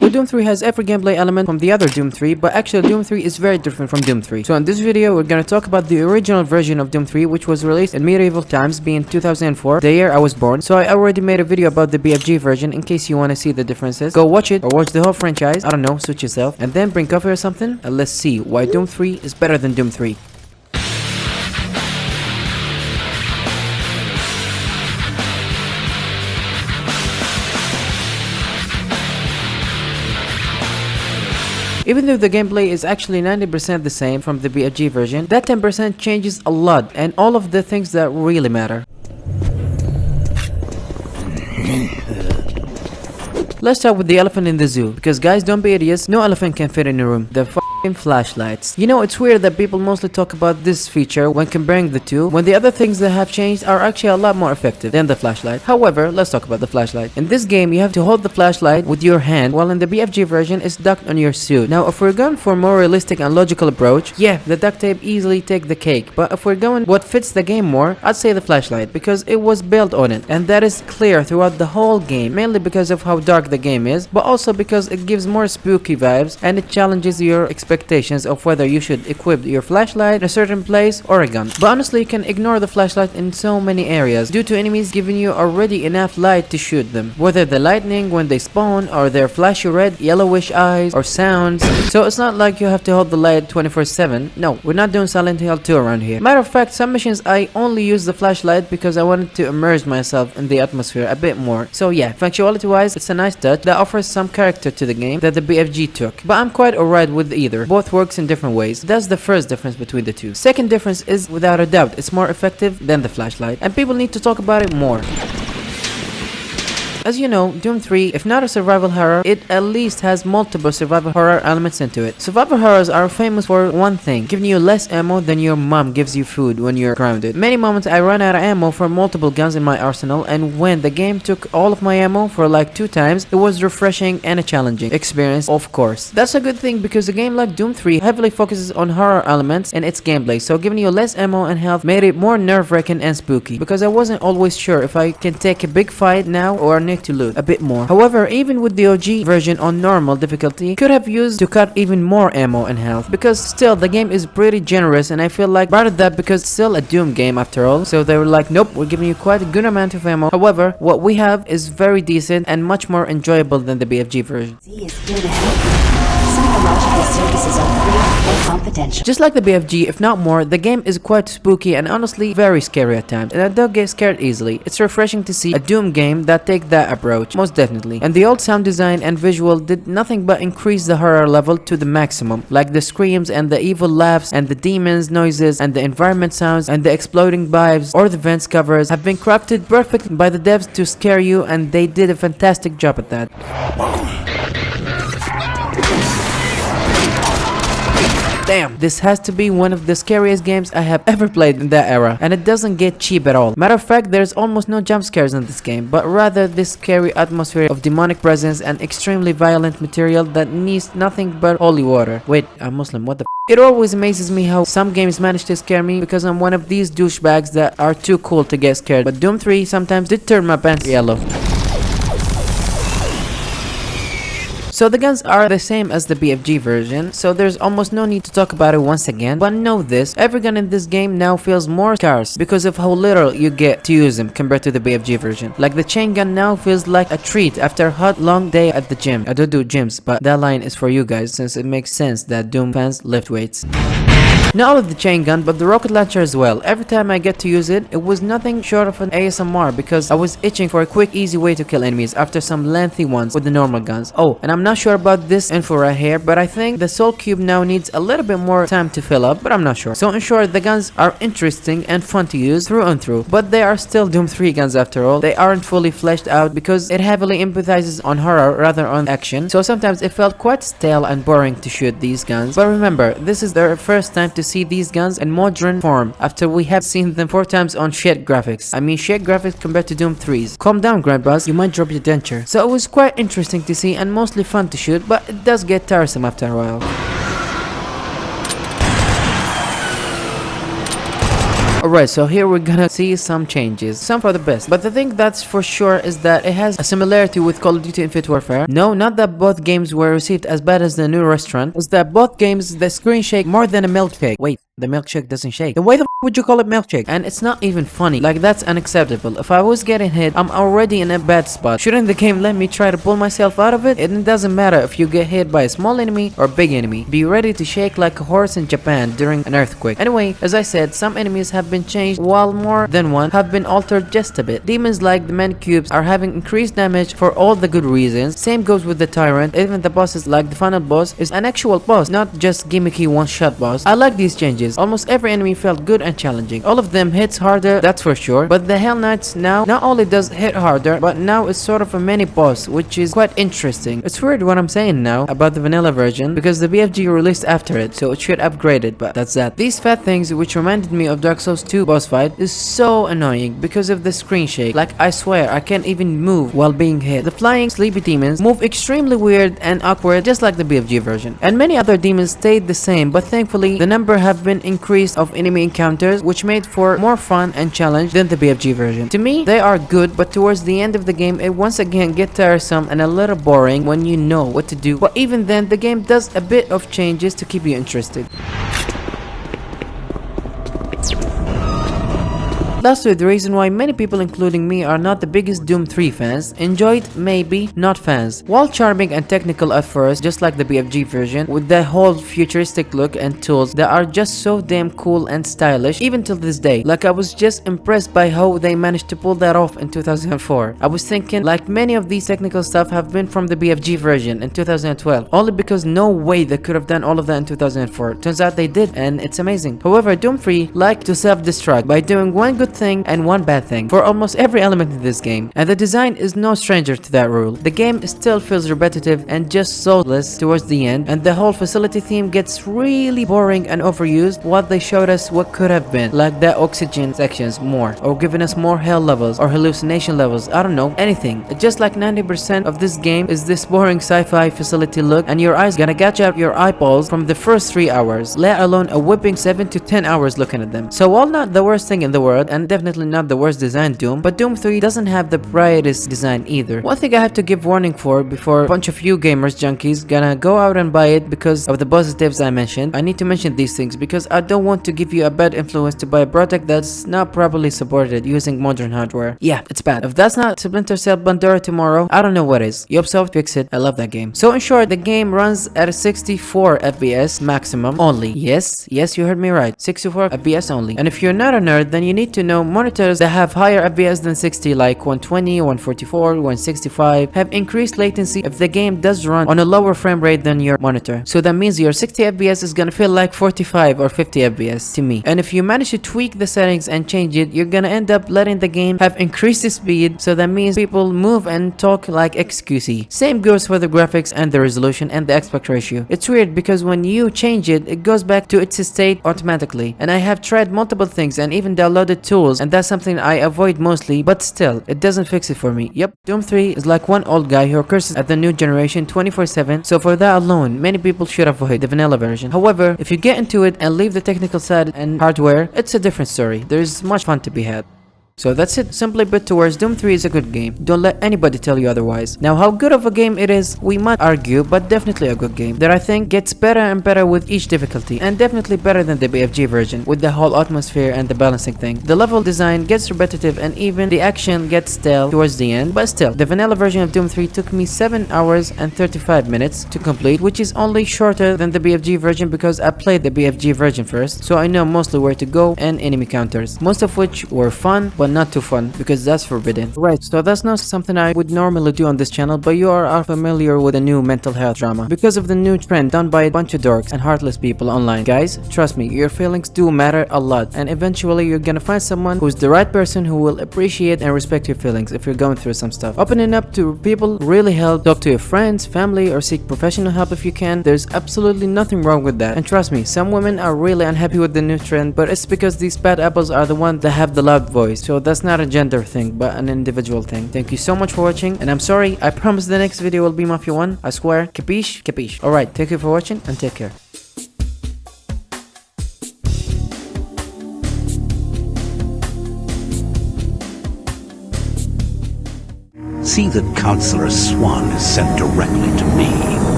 So Doom 3 has every gameplay element from the other Doom 3, but actually Doom 3 is very different from Doom 3. So in this video we're gonna talk about the original version of Doom 3, which was released in medieval times, being 2004, the year I was born. So I already made a video about the BFG version in case you wanna see the differences. Go watch it or watch the whole franchise, I don't know, suit yourself, and then bring coffee or something and let's see why Doom 3 is better than Doom 3. Even though the gameplay is actually 90% the same from the BFG version, that 10% changes a lot and all of the things that really matter. Let's start with the elephant in the zoo, because guys, don't be idiots, no elephant can fit in a room. The flashlights. You know, it's weird that people mostly talk about this feature when comparing the two, when the other things that have changed are actually a lot more effective than the flashlight. However, let's talk about the flashlight. In this game, you have to hold the flashlight with your hand, while in the BFG version, it's ducked on your suit. Now, if we're going for a more realistic and logical approach, yeah, the duct tape easily take the cake, but if we're going what fits the game more, I'd say the flashlight, because it was built on it, and that is clear throughout the whole game, mainly because of how dark the game is, but also because it gives more spooky vibes, and it challenges your expectations of whether you should equip your flashlight in a certain place or a gun. But honestly, you can ignore the flashlight in so many areas due to enemies giving you already enough light to shoot them, whether the lightning when they spawn or their flashy red, yellowish eyes or sounds. So it's not like you have to hold the light 24/7. No, we're not doing Silent Hill 2 around here. Matter of fact, some missions I only use the flashlight because I wanted to immerse myself in the atmosphere a bit more. So yeah, functionality wise, it's a nice touch that offers some character to the game that the BFG took. But I'm quite alright with either. Both works in different ways. That's the first difference between the two. Second difference is, without a doubt, it's more effective than the flashlight, and people need to talk about it more. As you know, Doom 3, if not a survival horror, it at least has multiple survival horror elements into it. Survival horrors are famous for one thing, giving you less ammo than your mom gives you food when you're grounded. Many moments I ran out of ammo for multiple guns in my arsenal, and when the game took all of my ammo for like 2 times, it was refreshing and a challenging experience, of course. That's a good thing because a game like Doom 3 heavily focuses on horror elements in its gameplay, so giving you less ammo and health made it more nerve-wracking and spooky, because I wasn't always sure if I can take a big fight now or need to loot a bit more. However, even with the OG version on normal difficulty, could have used to cut even more ammo and health, because still the game is pretty generous, and I feel like part of that because it's still a Doom game after all, so they were like, nope, we're giving you quite a good amount of ammo. However, what we have is very decent and much more enjoyable than the BFG version. Services are free and confidential. Just like the BFG, if not more, the game is quite spooky and honestly very scary at times, and I don't get scared easily. It's refreshing to see a Doom game that take that approach, most definitely. And the old sound design and visual did nothing but increase the horror level to the maximum, like the screams and the evil laughs and the demons noises and the environment sounds and the exploding vibes or the vents covers have been crafted perfectly by the devs to scare you, and they did a fantastic job at that. Damn, this has to be one of the scariest games I have ever played in that era, and it doesn't get cheap at all. Matter of fact, there's almost no jump scares in this game, but rather this scary atmosphere of demonic presence and extremely violent material that needs nothing but holy water. Wait, I'm Muslim, what the f? It always amazes me how some games manage to scare me because I'm one of these douchebags that are too cool to get scared, but Doom 3 sometimes did turn my pants yellow. So the guns are the same as the BFG version, so there's almost no need to talk about it once again, but know this, every gun in this game now feels more scarce because of how little you get to use them compared to the BFG version. Like the chain gun now feels like a treat after a hot long day at the gym. I don't do gyms, but that line is for you guys since it makes sense that Doom fans lift weights. Not only the chain gun, but the rocket launcher as well. Every time I get to use it, it was nothing short of an ASMR because I was itching for a quick, easy way to kill enemies after some lengthy ones with the normal guns. Oh, and I'm not sure about this info right here, but I think the soul cube now needs a little bit more time to fill up, but I'm not sure. So in short, the guns are interesting and fun to use through and through, but they are still Doom 3 guns after all. They aren't fully fleshed out because it heavily empathizes on horror rather on action, so sometimes it felt quite stale and boring to shoot these guns. But remember, this is their first time to see these guns in modern form after we have seen them 4 times on shit graphics. I mean shit graphics compared to Doom 3's. Calm down, grandpas, you might drop your denture. So it was quite interesting to see and mostly fun to shoot, but it does get tiresome after a while. Alright, so here we're gonna see some changes, some for the best, but the thing that's for sure is that it has a similarity with Call of Duty Infinite Warfare. No, not that both games were received as bad as the new restaurant, is that both games the screen shake more than a milkshake. Wait, the milkshake doesn't shake. Then why the would you call it milkshake? And it's not even funny. Like, that's unacceptable. If I was getting hit, I'm already in a bad spot. Shouldn't the game let me try to pull myself out of it? It doesn't matter if you get hit by a small enemy or big enemy. Be ready to shake like a horse in Japan during an earthquake. Anyway, as I said, some enemies have been changed, while more than one have been altered just a bit. Demons like the man cubes are having increased damage for all the good reasons. Same goes with the tyrant. Even the bosses like the final boss is an actual boss, not just gimmicky one-shot boss. I like these changes. Almost every enemy felt good and challenging. All of them hits harder, that's for sure. But the Hell Knights now not only does hit harder, but now it's sort of a mini boss, which is quite interesting. It's weird what I'm saying now about the vanilla version because the BFG released after it, so it should upgrade it, but that's that. These fat things, which reminded me of Dark Souls 2 boss fight, is so annoying because of the screen shake. Like, I swear I can't even move while being hit. The flying sleepy demons move extremely weird and awkward, just like the BFG version. And many other demons stayed the same, but thankfully the number have been increased of enemy encounters, which made for more fun and challenge than the BFG version. To me, they are good, but towards the end of the game, it once again gets tiresome and a little boring when you know what to do. But even then, the game does a bit of changes to keep you interested. Lastly, the reason why many people including me are not the biggest Doom 3 fans, enjoyed, maybe, not fans. While charming and technical at first, just like the BFG version, with the whole futuristic look and tools that are just so damn cool and stylish, even till this day. Like, I was just impressed by how they managed to pull that off in 2004. I was thinking, like, many of these technical stuff have been from the BFG version in 2012, only because no way they could have done all of that in 2004. Turns out they did, and it's amazing. However, Doom 3 liked to self-destruct by doing one good thing and one bad thing for almost every element in this game, and the design is no stranger to that rule. The game still feels repetitive and just soulless towards the end, and the whole facility theme gets really boring and overused. What they showed us what could have been, like the oxygen sections more, or giving us more hell levels or hallucination levels, I don't know, anything. Just like 90% of this game is this boring sci-fi facility look, and your eyes gonna catch up your eyeballs from the first 3 hours, let alone a whipping 7 to 10 hours looking at them. So, while not the worst thing in the world, and definitely not the worst designed Doom, but Doom 3 doesn't have the brightest design either. One thing I have to give warning for before a bunch of you gamers junkies gonna go out and buy it because of the positives I mentioned. I need to mention these things because I don't want to give you a bad influence to buy a product that's not properly supported using modern hardware. Yeah, it's bad. If that's not Splinter Cell Bandura tomorrow, I don't know what is. Ubisoft, fix it. I love that game. So in short, the game runs at a 64 FPS maximum only. Yes, you heard me right. 64 FPS only. And if you're not a nerd, then you need to know monitors that have higher FPS than 60, like 120, 144, 165, have increased latency if the game does run on a lower frame rate than your monitor. So that means your 60 FPS is gonna feel like 45 or 50 FPS to me. And if you manage to tweak the settings and change it, you're gonna end up letting the game have increased speed, so that means people move and talk like XQC. Same goes for the graphics and the resolution and the aspect ratio. It's weird because when you change it, it goes back to its state automatically. And I have tried multiple things and even downloaded tools, and that's something I avoid mostly, but still, it doesn't fix it for me. Yep, Doom 3 is like one old guy who curses at the new generation 24/7, so for that alone, many people should avoid the vanilla version. However, if you get into it and leave the technical side and hardware, it's a different story. There's much fun to be had. So that's it. Simply put towards, Doom 3 is a good game. Don't let anybody tell you otherwise. Now, how good of a game it is, we might argue, but definitely a good game that I think gets better and better with each difficulty, and definitely better than the BFG version with the whole atmosphere and the balancing thing. The level design gets repetitive and even the action gets stale towards the end, but still, the vanilla version of Doom 3 took me 7 hours and 35 minutes to complete, which is only shorter than the BFG version because I played the BFG version first, so I know mostly where to go and enemy counters, most of which were fun, but not too fun because that's forbidden. Right, so that's not something I would normally do on this channel, but you are familiar with a new mental health drama because of the new trend done by a bunch of dorks and heartless people online. Guys, trust me, your feelings do matter a lot, and eventually you're gonna find someone who's the right person who will appreciate and respect your feelings if you're going through some stuff. Opening up to people really helps. Talk to your friends, family, or seek professional help if you can. There's absolutely nothing wrong with that. And trust me, some women are really unhappy with the new trend, but it's because these bad apples are the ones that have the loud voice, so that's not a gender thing, but an individual thing. Thank you so much for watching, and I'm sorry, I promise the next video will be Mafia 1. I swear. Capiche? Capiche. Alright, thank you for watching, and take care. see that Counselor Swan is sent directly to me.